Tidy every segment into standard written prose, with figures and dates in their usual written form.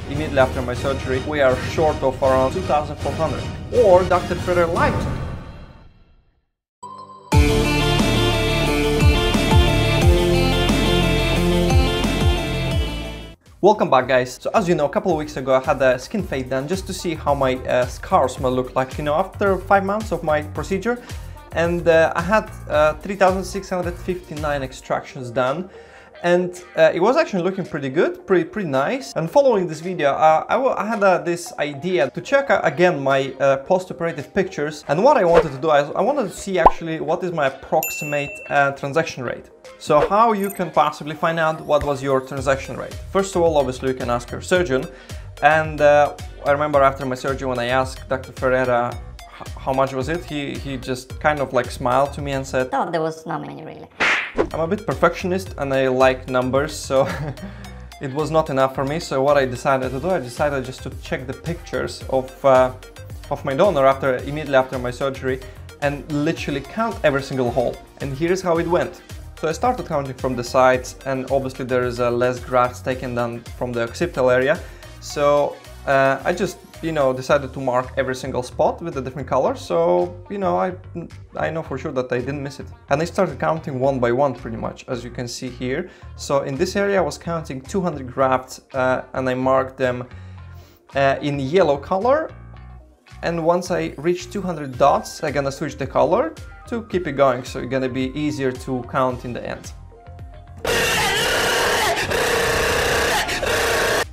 immediately after my surgery, we are short of around 2,400. Or Dr. Ferrer lied to me. Welcome back, guys. So as you know, a couple of weeks ago I had a skin fade done just to see how my scars might look like, after 5 months of my procedure. And I had 3,659 extractions done, and it was actually looking pretty good, pretty nice. And following this video, I had this idea to check again my post-operative pictures, and what I wanted to do is I wanted to see actually what is my approximate transaction rate. So how you can possibly find out what was your transaction rate? First of all, obviously you can ask your surgeon, and I remember after my surgery when I asked Dr. Ferreira how much was it, he just kind of like smiled to me and said, "Oh, there was not many really." I'm a bit perfectionist and I like numbers, so it was not enough for me. So what I decided to do, I decided just to check the pictures of my donor immediately after my surgery and literally count every single hole. And here's how it went. So I started counting from the sides, and obviously there is less grafts taken than from the occipital area. So I just decided to mark every single spot with a different color, so I know for sure that I didn't miss it. And I started counting one by one pretty much, as you can see here. So in this area I was counting 200 grafts and I marked them in yellow color, and once I reach 200 dots I'm gonna switch the color to keep it going, so it's gonna be easier to count in the end.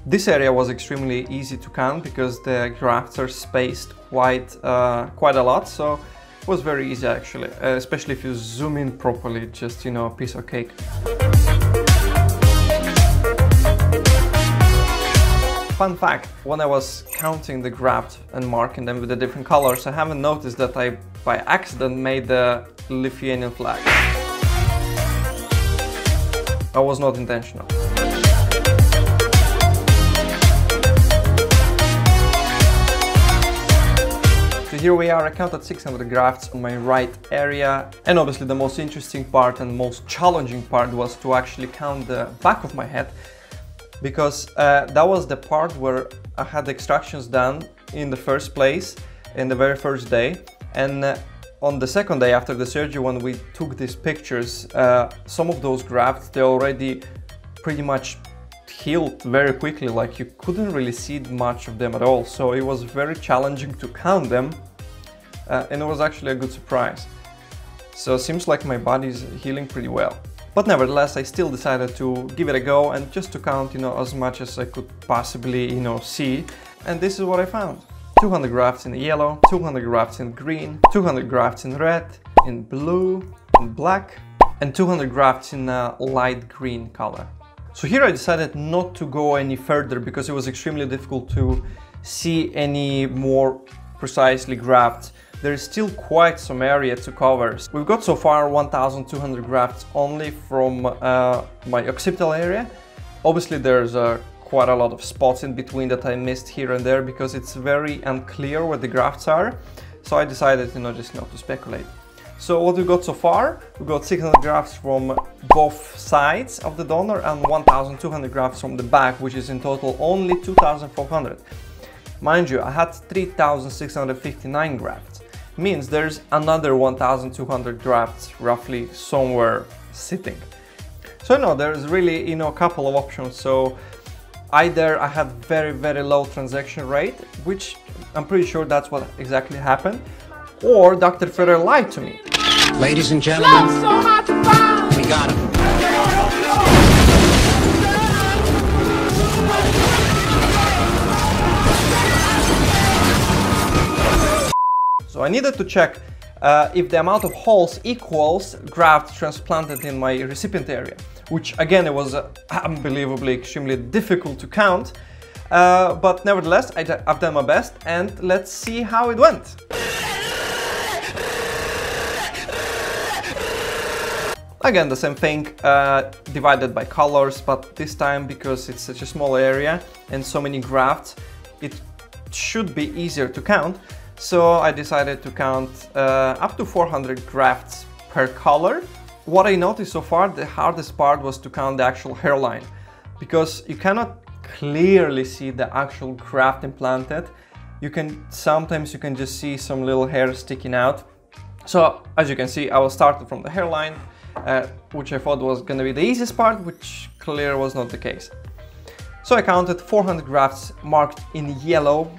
This area was extremely easy to count because the grafts are spaced quite a lot, so it was very easy actually, especially if you zoom in properly, just a piece of cake. Fun fact, when I was counting the grafts and marking them with the different colors, I haven't noticed that I by accident made the Lithuanian flag. That was not intentional. So here we are, I counted 600 grafts on my right area, and obviously the most interesting part and most challenging part was to actually count the back of my head, because that was the part where I had extractions done in the first place, in the very first day. And on the second day after the surgery, when we took these pictures, some of those grafts, they already pretty much healed very quickly, like you couldn't really see much of them at all. So it was very challenging to count them, and it was actually a good surprise. So it seems like my body is healing pretty well. But nevertheless, I still decided to give it a go and just to count, as much as I could possibly, see. And this is what I found. 200 grafts in yellow, 200 grafts in green, 200 grafts in red, in blue, in black, and 200 grafts in light green color. So here I decided not to go any further because it was extremely difficult to see any more precisely grafts. There is still quite some area to cover. We've got so far 1,200 grafts only from my occipital area. Obviously there's quite a lot of spots in between that I missed here and there because it's very unclear where the grafts are. So I decided just not to speculate. So what we got so far, we got 600 grafts from both sides of the donor and 1,200 grafts from the back, which is in total only 2,400. Mind you, I had 3,659 grafts. Means there's another 1,200 grafts roughly somewhere sitting. So no, there's really a couple of options. So either I had very low transaction rate, which I'm pretty sure that's what exactly happened, or Dr. Ferrer lied to me. Ladies and gentlemen, we got him. So I needed to check if the amount of holes equals grafts transplanted in my recipient area, which again, it was unbelievably extremely difficult to count, but nevertheless, I've done my best, and let's see how it went. Again, the same thing, divided by colors, but this time, because it's such a small area and so many grafts, it should be easier to count. So I decided to count up to 400 grafts per color. What I noticed so far, the hardest part was to count the actual hairline, because you cannot clearly see the actual graft implanted. Sometimes you can just see some little hair sticking out. So as you can see, I was started from the hairline, which I thought was going to be the easiest part, which clearly was not the case. So I counted 400 grafts marked in yellow.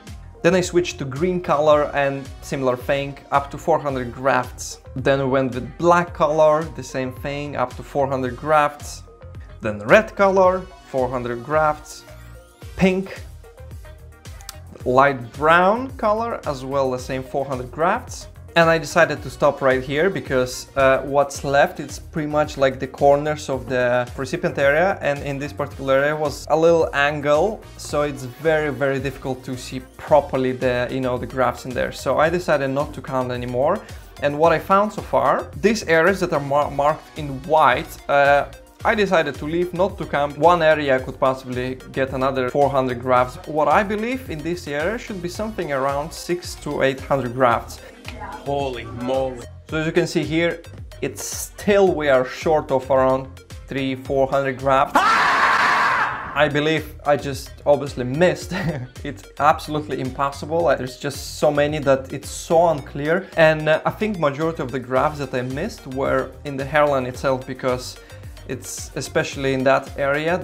Then I switched to green color and similar thing, up to 400 grafts. Then we went with black color, the same thing, up to 400 grafts. Then red color, 400 grafts. Pink, light brown color, as well, the same 400 grafts. And I decided to stop right here because what's left, it's pretty much like the corners of the recipient area, and in this particular area was a little angle, so it's very, very difficult to see properly the, the grafts in there. So I decided not to count anymore. And what I found so far, these areas that are marked in white, I decided to leave, not to count. One area could possibly get another 400 grafts. What I believe in this area should be something around 600 to 800 grafts. Holy moly. So as you can see here, it's still, we are short of around 300-400 grafts. I believe I just obviously missed. It's absolutely impossible. There's just so many that it's so unclear. And I think majority of the grafts that I missed were in the hairline itself, because it's especially in that area,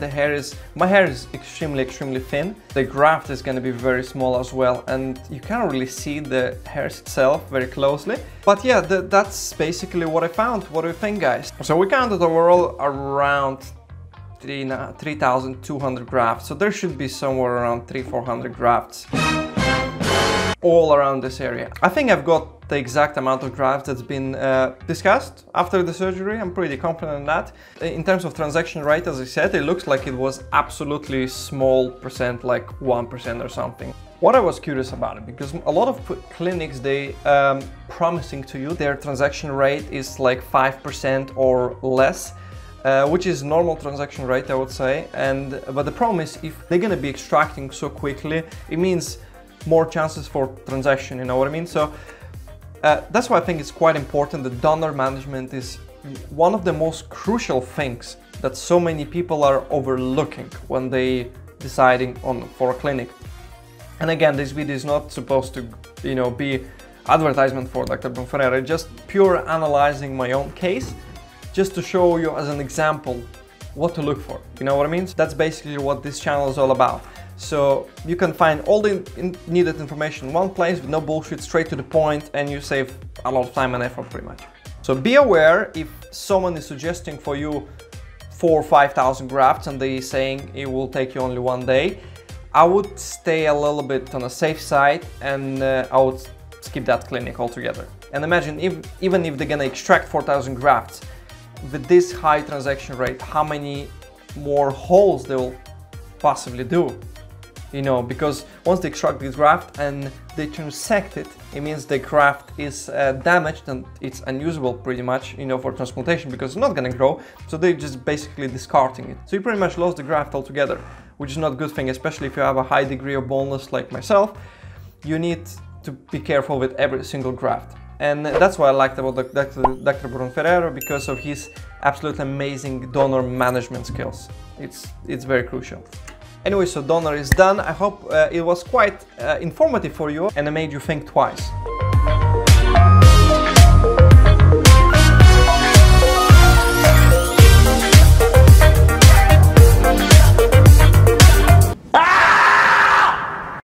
my hair is extremely thin. The graft is going to be very small as well, and you can't really see the hairs itself very closely. But yeah, that's basically what I found. What do you think, guys? So we counted overall around 3,200 grafts, so there should be somewhere around 300-400 grafts all around this area. I think I've got the exact amount of grafts that's been discussed after the surgery. I'm pretty confident in that. In terms of transaction rate, as I said, it looks like it was absolutely small percent, like 1% or something. What I was curious about it, because a lot of clinics, they promising to you their transaction rate is like 5% or less, which is normal transaction rate, I would say. But the problem is, if they're gonna be extracting so quickly, it means more chances for transaction, you know what I mean? So that's why I think it's quite important that donor management is one of the most crucial things that so many people are overlooking when they deciding for a clinic. And again, this video is not supposed to, be advertisement for Dr. Bruno Ferreira, just pure analyzing my own case, just to show you as an example what to look for, you know what I mean? So that's basically what this channel is all about. So you can find all the needed information in one place with no bullshit, straight to the point, and you save a lot of time and effort pretty much. So be aware if someone is suggesting for you 4,000 or 5,000 grafts and they saying it will take you only one day, I would stay a little bit on a safe side, and I would skip that clinic altogether. And imagine even if they're gonna extract 4,000 grafts with this high transaction rate, how many more holes they will possibly do. Because once they extract this graft and they transect it, it means the graft is damaged and it's unusable pretty much, for transplantation, because it's not gonna grow. So they're just basically discarding it. So you pretty much lost the graft altogether, which is not a good thing, especially if you have a high degree of baldness like myself. You need to be careful with every single graft. And that's what I liked about Dr. Bruno Ferreira, because of his absolutely amazing donor management skills. It's very crucial. Anyway, so donor is done. I hope it was quite informative for you and it made you think twice.